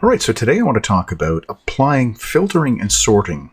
All right, so today I want to talk about applying filtering and sorting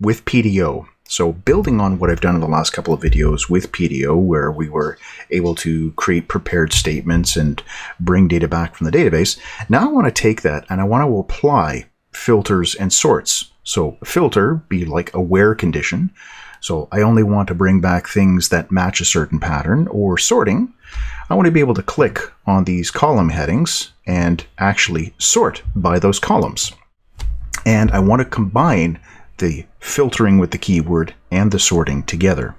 with PDO. So building on what I've done in the last couple of videos with PDO, where we were able to create prepared statements and bring data back from the database, now I want to take that and I want to apply filters and sorts. So filter be like a where condition. So I only want to bring back things that match a certain pattern, or sorting. I want to be able to click on these column headings and actually sort by those columns. And I want to combine the filtering with the keyword and the sorting together.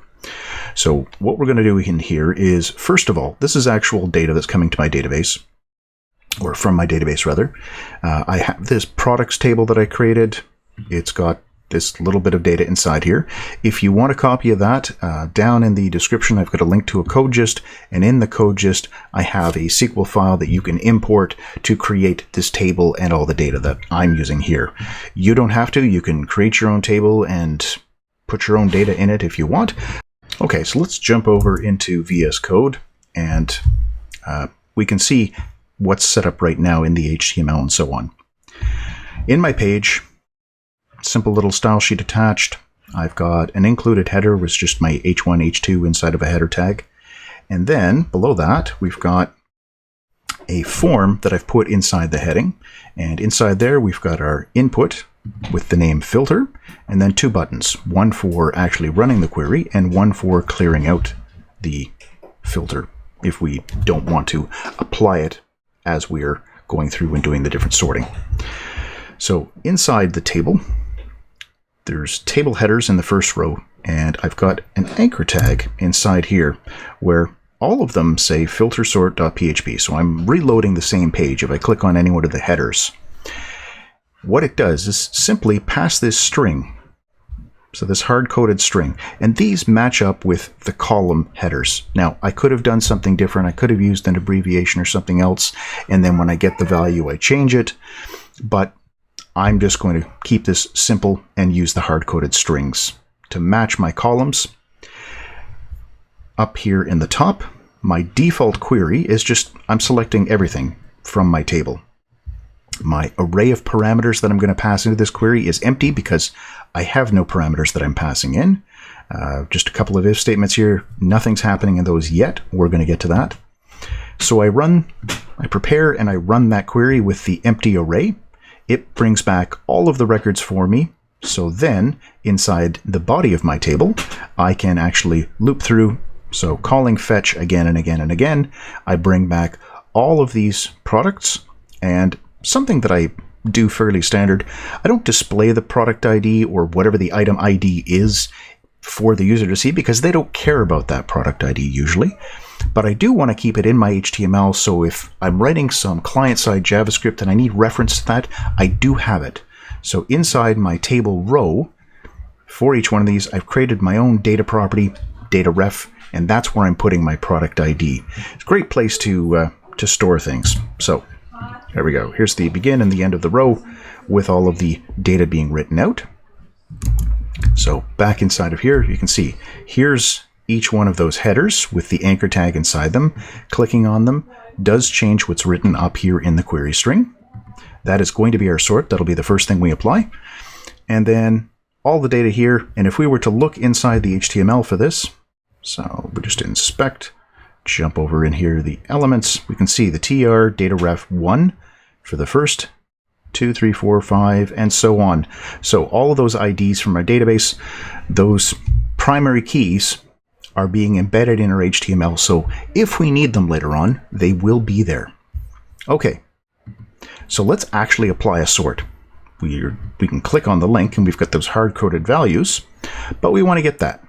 So what we're going to do in here is, first of all, this is actual data that's coming to my database, or from my database rather. I have this products table that I created. It's got this little bit of data inside here. If you want a copy of that, down in the description I've got a link to a code gist, and in the code gist I have a SQL file that you can import to create this table and all the data that I'm using here. You don't have to. You can create your own table and put your own data in it if you want. Okay, so let's jump over into VS Code, and we can see what's set up right now in the HTML and so on. In my page, simple little style sheet attached. I've got an included header with just my H1, H2 inside of a header tag. And then below that, we've got a form that I've put inside the heading. And inside there, we've got our input with the name filter, and then two buttons, one for actually running the query and one for clearing out the filter if we don't want to apply it as we're going through and doing the different sorting. So inside the table, there's table headers in the first row, and I've got an anchor tag inside here where all of them say filter sort.php. So I'm reloading the same page if I click on any one of the headers. What it does is simply pass this string, so this hard-coded string, and these match up with the column headers. Now, I could have done something different. I could have used an abbreviation or something else, and then when I get the value, I change it. But I'm just going to keep this simple and use the hard-coded strings to match my columns. Up here in the top, my default query is just, I'm selecting everything from my table. My array of parameters that I'm going to pass into this query is empty because I have no parameters that I'm passing in. Just a couple of if statements here. Nothing's happening in those yet. We're going to get to that. So I prepare and I run that query with the empty array. It brings back all of the records for me. So then inside the body of my table, I can actually loop through. So calling fetch again and again and again, I bring back all of these products. And something that I do fairly standard, I don't display the product ID or whatever the item ID is for the user to see because they don't care about that product ID usually. But I do want to keep it in my HTML, so if I'm writing some client-side JavaScript and I need reference to that, I do have it. So inside my table row, for each one of these, I've created my own data property, data ref, and that's where I'm putting my product ID. It's a great place to store things. So there we go. Here's the begin and the end of the row with all of the data being written out. So back inside of here, you can see here's each one of those headers with the anchor tag inside them. Clicking on them does change what's written up here in the query string. That is going to be our sort. That'll be the first thing we apply. And then all the data here. And if we were to look inside the HTML for this, so we just inspect, jump over in here, the elements, we can see the tr data ref 1 for the first 2, 3, 4, 5, and so on. So all of those IDs from our database, those primary keys are being embedded in our HTML, so if we need them later on, they will be there. Okay, so let's actually apply a sort. We can click on the link and we've got those hard-coded values, but we want to get that.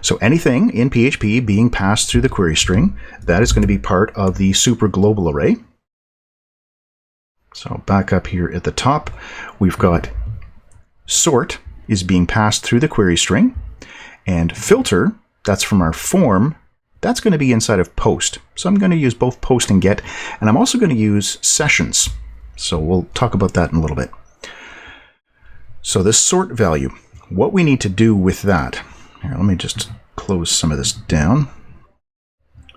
So anything in PHP being passed through the query string, that is going to be part of the super global array. So back up here at the top, we've got sort is being passed through the query string, and filter, that's from our form, that's going to be inside of post. So I'm going to use both post and get, and I'm also going to use sessions. So we'll talk about that in a little bit. So this sort value, what we need to do with that, here, let me just close some of this down.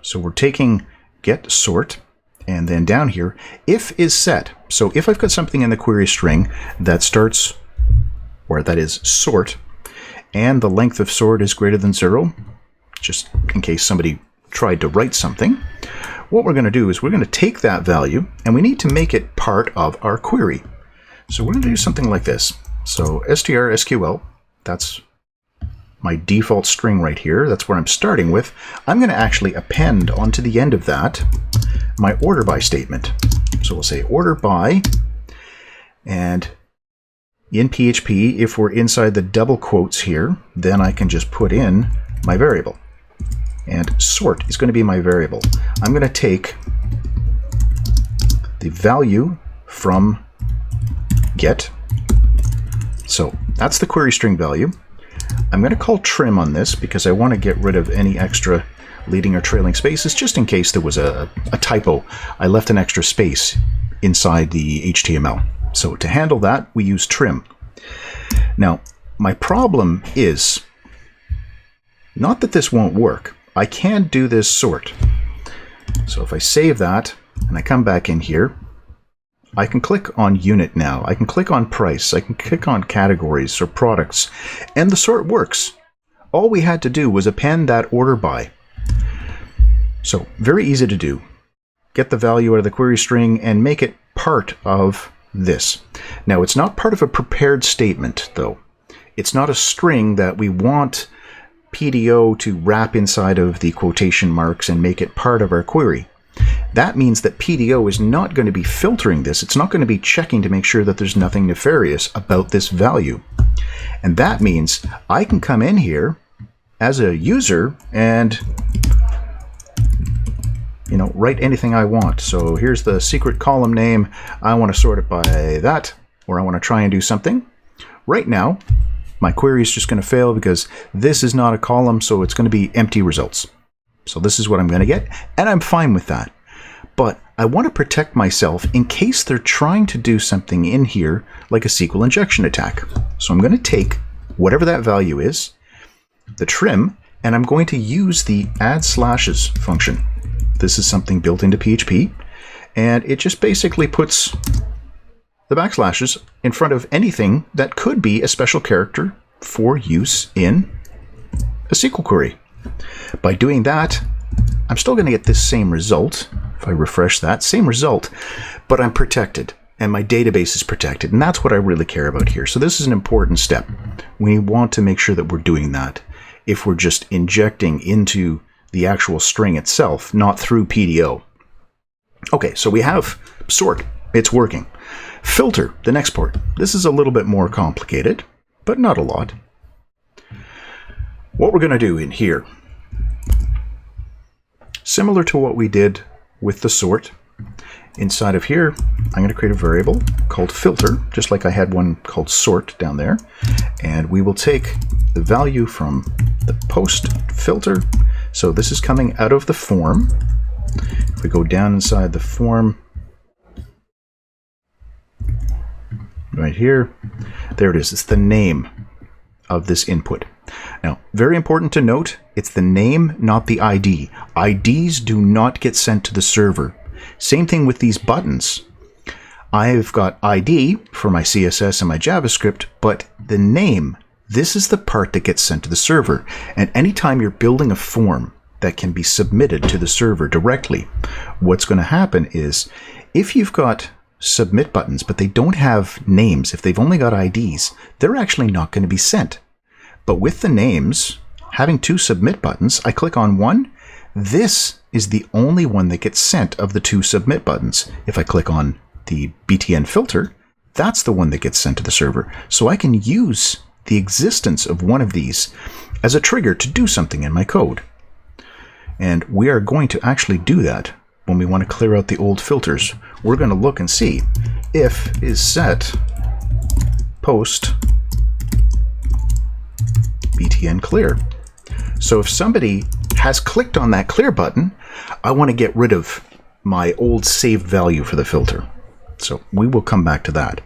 So we're taking get sort, And then down here, if is set. So if I've got something in the query string that starts, or that is sort, and the length of sort is greater than 0, just in case somebody tried to write something, what we're going to do is we're going to take that value and we need to make it part of our query. So we're going to do something like this. So str_sql, that's my default string right here. That's where I'm starting with. I'm going to actually append onto the end of that my order by statement. So we'll say order by, and in PHP, if we're inside the double quotes here, then I can just put in my variable. And sort is going to be my variable. I'm going to take the value from get. So that's the query string value. I'm going to call trim on this because I want to get rid of any extra leading or trailing spaces, just in case there was a typo. I left an extra space inside the HTML. So to handle that, we use trim. Now, my problem is not that this won't work. I can do this sort. So if I save that and I come back in here, I can click on unit now. I can click on price. I can click on categories or products, and the sort works. All we had to do was append that order by. So very easy to do. Get the value out of the query string and make it part of this. Now, it's not part of a prepared statement, though. It's not a string that we want PDO to wrap inside of the quotation marks and make it part of our query. That means that PDO is not going to be filtering this. It's not going to be checking to make sure that there's nothing nefarious about this value. And that means I can come in here as a user and write anything I want. So here's the secret column name. I want to sort it by that, or I want to try and do something. Right now, my query is just going to fail because this is not a column, so it's going to be empty results. So this is what I'm going to get, and I'm fine with that. But I want to protect myself in case they're trying to do something in here like a SQL injection attack. So I'm going to take whatever that value is, the trim, and I'm going to use the add slashes function. This is something built into PHP, and it just basically puts the backslashes in front of anything that could be a special character for use in a SQL query. By doing that, I'm still going to get this same result. If I refresh that, same result, but I'm protected and my database is protected, and that's what I really care about here. So this is an important step. We want to make sure that we're doing that. If we're just injecting into the actual string itself, not through PDO. Okay, so we have sort. It's working. Filter, the next part. This is a little bit more complicated, but not a lot. What we're going to do in here, similar to what we did with the sort, inside of here, I'm going to create a variable called filter, just like I had one called sort down there. And we will take the value from the post filter. So this is coming out of the form. If we go down inside the form, right here, there it is. It's the name of this input. Now, very important to note, it's the name, not the ID. IDs do not get sent to the server. Same thing with these buttons. I've got ID for my CSS and my JavaScript, but the name, this is the part that gets sent to the server. And anytime you're building a form that can be submitted to the server directly, what's going to happen is if you've got submit buttons, but they don't have names, if they've only got IDs, they're actually not going to be sent. But with the names, having two submit buttons, I click on one. This is the only one that gets sent of the two submit buttons. If I click on the btn filter, that's the one that gets sent to the server. So I can use the existence of one of these as a trigger to do something in my code. And we are going to actually do that when we want to clear out the old filters. We're going to look and see if is set post btn clear. So if somebody has clicked on that clear button, I want to get rid of my old saved value for the filter. So we will come back to that.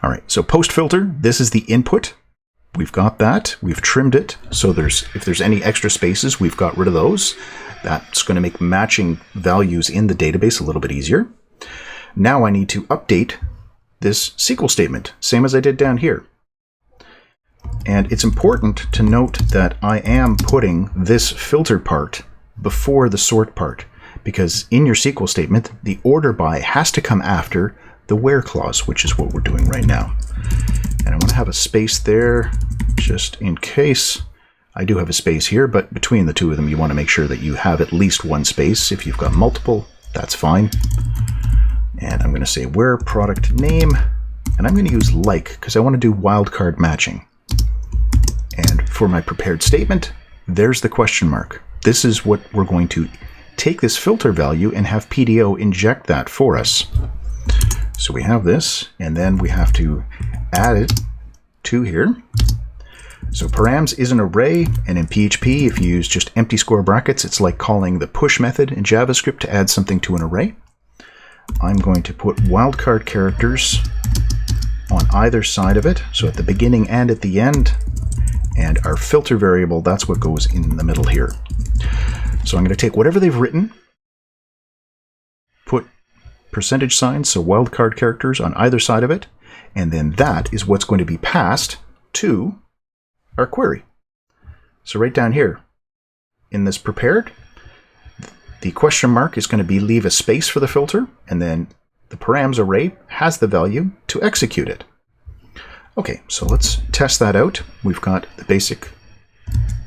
All right, so post filter, this is the input. We've got that. We've trimmed it. So if there's any extra spaces, we've got rid of those. That's going to make matching values in the database a little bit easier. Now I need to update this SQL statement, same as I did down here. And it's important to note that I am putting this filter part before the sort part, because in your SQL statement, the order by has to come after the where clause, which is what we're doing right now. And I'm going to have a space there just in case. I do have a space here, but between the two of them, you want to make sure that you have at least one space. If you've got multiple, that's fine. And I'm going to say where product name, and I'm going to use like, because I want to do wildcard matching. And for my prepared statement, there's the question mark. This is what we're going to take this filter value and have PDO inject that for us. So we have this, and then we have to add it to here. So params is an array, and in PHP, if you use just empty square brackets, it's like calling the push method in JavaScript to add something to an array. I'm going to put wildcard characters on either side of it, so at the beginning and at the end, and our filter variable, that's what goes in the middle here. So I'm going to take whatever they've written, put percentage signs, so wildcard characters on either side of it, and then that is what's going to be passed to our query. So right down here in this prepared, the question mark is going to be leave a space for the filter, and then the params array has the value to execute it. Okay, so let's test that out. We've got the basic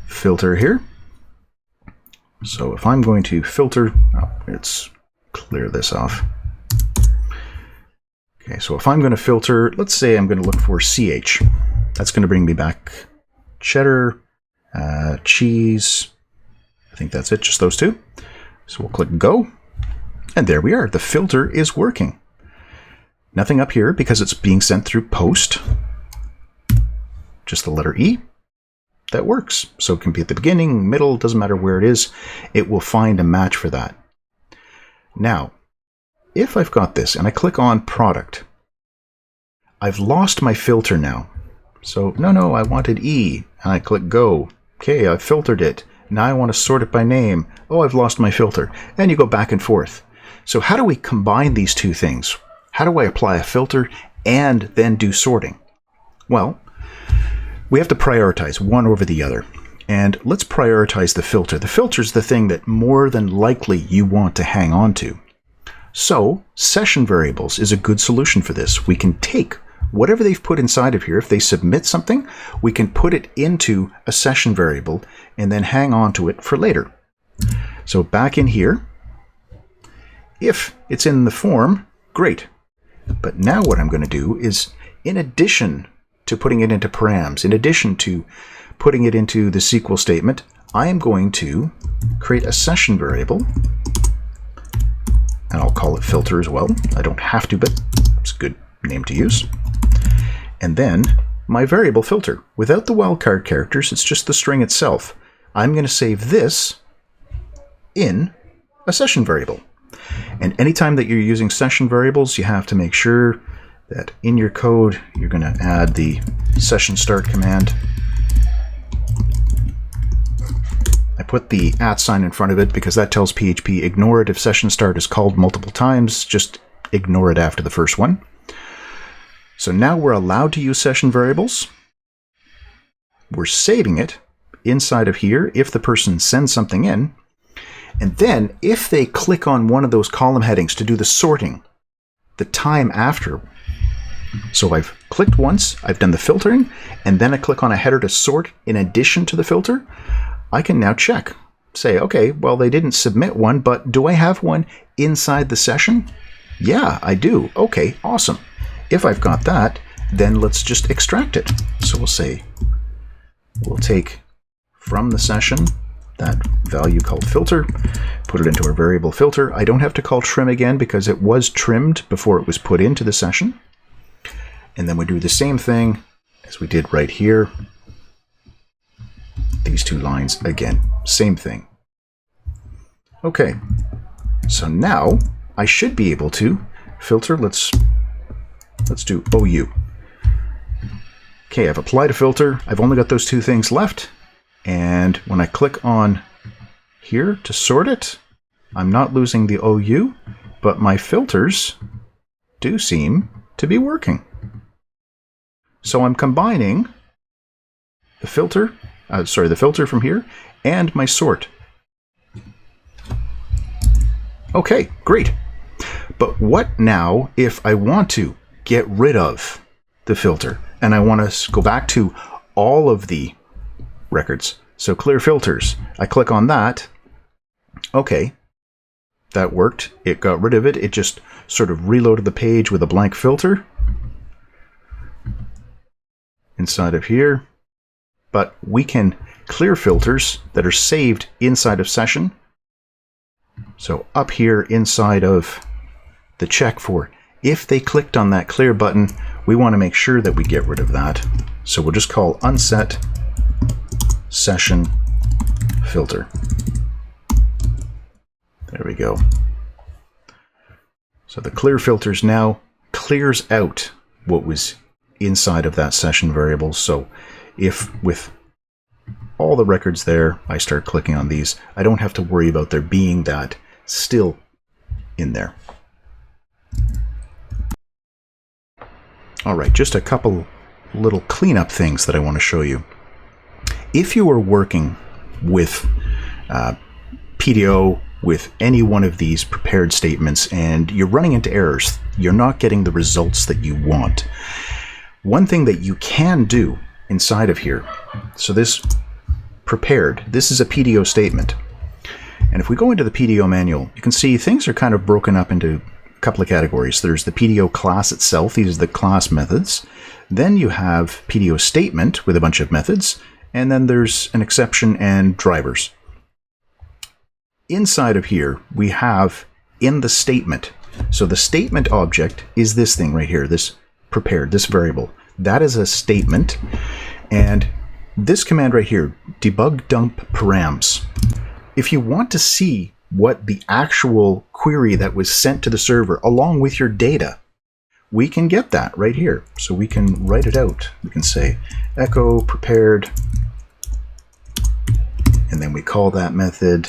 filter here. So if I'm going to filter, let's clear this off. Okay, so if I'm going to filter, let's say I'm going to look for CH. That's going to bring me back cheddar, cheese. I think that's it, just those two. So we'll click go, and there we are. The filter is working. Nothing up here because it's being sent through post. Just the letter E. That works. So it can be at the beginning, middle, doesn't matter where it is. It will find a match for that. Now, if I've got this and I click on product, I've lost my filter now. So no, I wanted E, and I click go. Okay, I've filtered it. Now I want to sort it by name. Oh, I've lost my filter. And you go back and forth. So how do we combine these two things? How do I apply a filter and then do sorting? Well, we have to prioritize one over the other. And let's prioritize the filter. The filter is the thing that more than likely you want to hang on to. So session variables is a good solution for this. We can take whatever they've put inside of here. If they submit something, we can put it into a session variable and then hang on to it for later. So back in here, if it's in the form, great. But now what I'm going to do is, in addition to putting it into params, in addition to putting it into the SQL statement, I am going to create a session variable, and I'll call it filter as well. I don't have to, but it's a good name to use. And then my variable filter. Without the wildcard characters, it's just the string itself. I'm going to save this in a session variable. And anytime that you're using session variables, you have to make sure that in your code, you're going to add the session start command. I put the @ in front of it because that tells PHP, ignore it if session start is called multiple times. Just ignore it after the first one. So now we're allowed to use session variables. We're saving it inside of here if the person sends something in. And then if they click on one of those column headings to do the sorting, the time after. So I've clicked once, I've done the filtering, and then I click on a header to sort in addition to the filter. I can now check. Say, okay, well, they didn't submit one, but do I have one inside the session? Yeah, I do. Okay, awesome. If I've got that, then let's just extract it. So we'll say, we'll take from the session that value called filter, put it into our variable filter. I don't have to call trim again because it was trimmed before it was put into the session. And then we do the same thing as we did right here. These two lines again, same thing. Okay, so now I should be able to filter. Let's do OU. Okay, I've applied a filter. I've only got those two things left. And when I click on here to sort it. I'm not losing the OU, but my filters do seem to be working. So I'm combining the filter, the filter from here and my sort. Okay, great. But what now if I want to get rid of the filter and I want to go back to all of the records? So clear filters. I click on that. Okay, that worked. It got rid of it. It just sort of reloaded the page with a blank filter inside of here. But we can clear filters that are saved inside of session. So up here inside of the check for if they clicked on that clear button, we want to make sure that we get rid of that. So we'll just call unset session filter. There we go. So the clear filters now clears out what was inside of that session variable. So if with all the records there, I start clicking on these, I don't have to worry about there being that still in there. All right, just a couple little cleanup things that I want to show you. If you are working with PDO, with any one of these prepared statements, and you're running into errors, you're not getting the results that you want, one thing that you can do inside of here, so this prepared, this is a PDO statement. And if we go into the PDO manual, you can see things are kind of broken up into a couple of categories. There's the PDO class itself. These are the class methods. Then you have PDO statement with a bunch of methods. And then there's an exception and drivers. Inside of here, we have in the statement. So the statement object is this thing right here, this prepared, this variable. That is a statement. And this command right here, debug dump params. If you want to see what the actual query that was sent to the server along with your data, we can get that right here. So we can write it out. We can say echo prepared, and then we call that method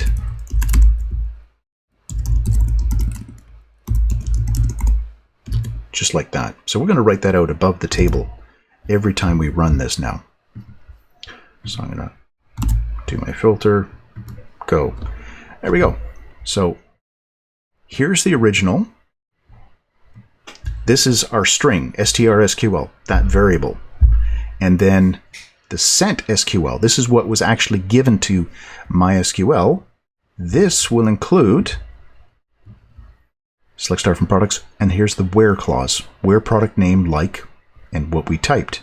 just like that. So we're going to write that out above the table every time we run this now. So I'm going to do my filter, go. There we go. So here's the original. This is our string, strSQL, that variable. And then the sent SQL, this is what was actually given to MySQL. This will include select star from products, and here's the where clause, where product name like, and what we typed.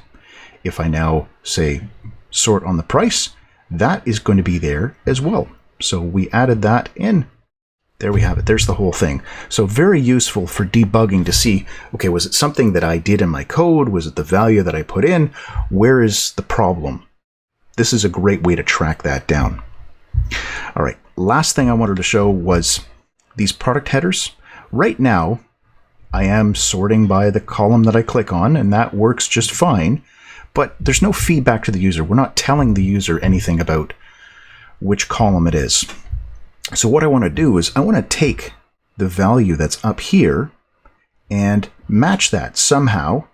If I now say sort on the price, that is going to be there as well. So we added that in. There we have it. There's the whole thing. So very useful for debugging to see, okay, was it something that I did in my code? Was it the value that I put in? Where is the problem? This is a great way to track that down. All right, last thing I wanted to show was these product headers. Right now, I am sorting by the column that I click on, and that works just fine, but there's no feedback to the user. We're not telling the user anything about which column it is. So what I want to do is I want to take the value that's up here and match that somehow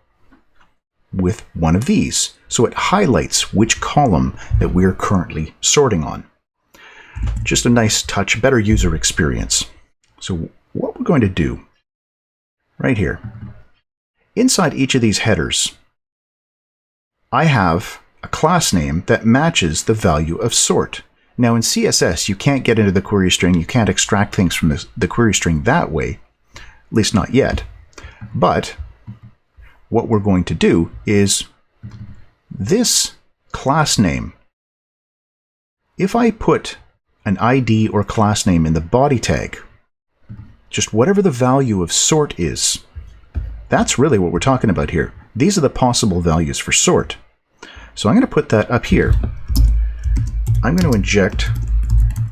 with one of these. So it highlights which column that we're currently sorting on. Just a nice touch, better user experience. So what we're going to do right here, inside each of these headers, I have a class name that matches the value of sort. Now in CSS, you can't get into the query string, you can't extract things from the query string that way, at least not yet. But what we're going to do is this class name, if I put an ID or class name in the body tag, just whatever the value of sort is, that's really what we're talking about here. These are the possible values for sort. So I'm going to put that up here. I'm going to inject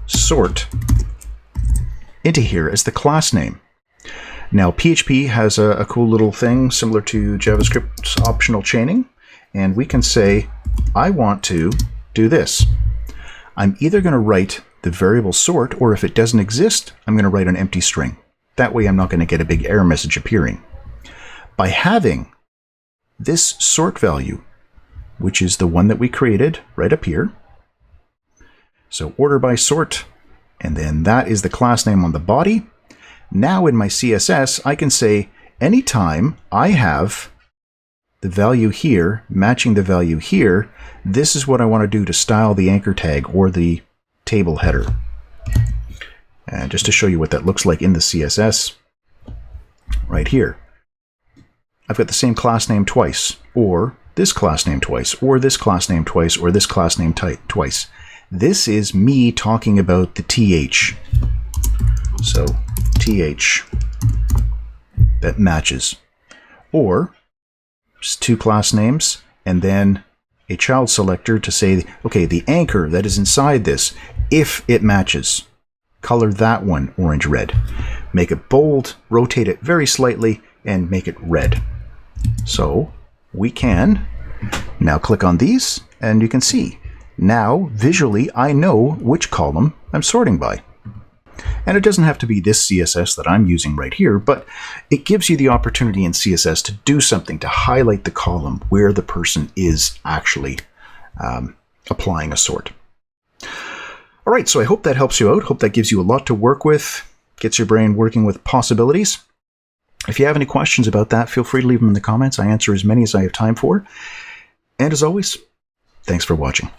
sort into here as the class name. Now PHP has a cool little thing similar to JavaScript's optional chaining, and we can say, I want to do this. I'm either going to write the variable sort, or if it doesn't exist, I'm going to write an empty string. That way I'm not going to get a big error message appearing. By having this sort value, which is the one that we created right up here, so order by sort, and then that is the class name on the body. Now in my CSS, I can say anytime I have the value here matching the value here, this is what I want to do to style the anchor tag or the table header. And just to show you what that looks like in the CSS, right here, I've got the same class name twice, or this class name twice, or this class name twice, or this class name twice. This is me talking about the TH. So TH that matches. Or just two class names and then a child selector to say, okay, the anchor that is inside this, if it matches, color that one orange red. Make it bold, rotate it very slightly, and make it red. So we can now click on these, and you can see now visually I know which column I'm sorting by. And it doesn't have to be this CSS that I'm using right here, but it gives you the opportunity in CSS to do something to highlight the column where the person is actually applying a sort. All right, so I hope that helps you out. Hope that gives you a lot to work with, gets your brain working with possibilities. If you have any questions about that, feel free to leave them in the comments. I answer as many as I have time for. And as always, thanks for watching.